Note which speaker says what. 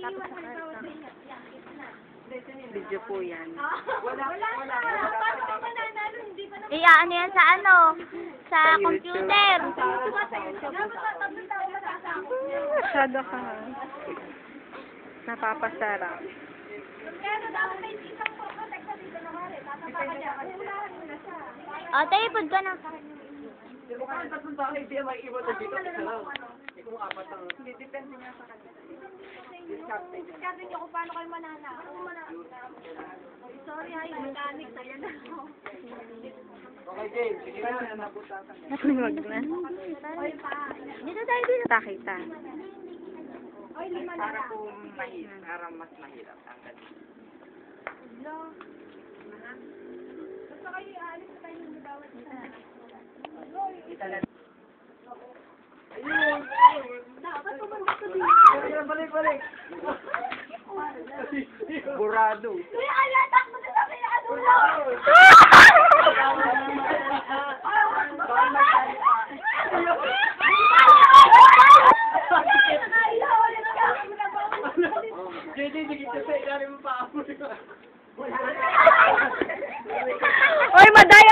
Speaker 1: Tapos video po yan.
Speaker 2: Wala. Paano ka mananalo? Hindi pa naman.
Speaker 3: Ano yan sa ano? Sa computer.
Speaker 1: Masyado ka. Napapasarap.
Speaker 2: Kaya dapat may isang protect na dito na mali. Tatapakan niya. Hulahan mo na siya.
Speaker 3: Tayo, pud ka na.
Speaker 4: Hindi mo kaya tatlong tao, hindi may iwan na dito. Hindi ko apat ang...
Speaker 1: Hindi, depende nga sa kanila.
Speaker 2: Diskarte niyo kung paano kayo mananalo. Sorry, hi, mechanics. Ayan na.
Speaker 4: Okay, James. Sige na.
Speaker 1: Wag na.
Speaker 2: Oy, pa.
Speaker 1: Dito tayo dito. Takita.
Speaker 2: Oy, lima na lang.
Speaker 4: Para mas mahirap ang ganito.
Speaker 2: Gusto kayo i-alis na tayo ng bawat isa. Dapat pumunta ko dito.
Speaker 4: Balik. Burado.
Speaker 2: Kuya, kaya takbo na sa kaya ano mo.
Speaker 4: JJ, sige kasi, ilalim mo pa ako.
Speaker 1: Oy, madaya!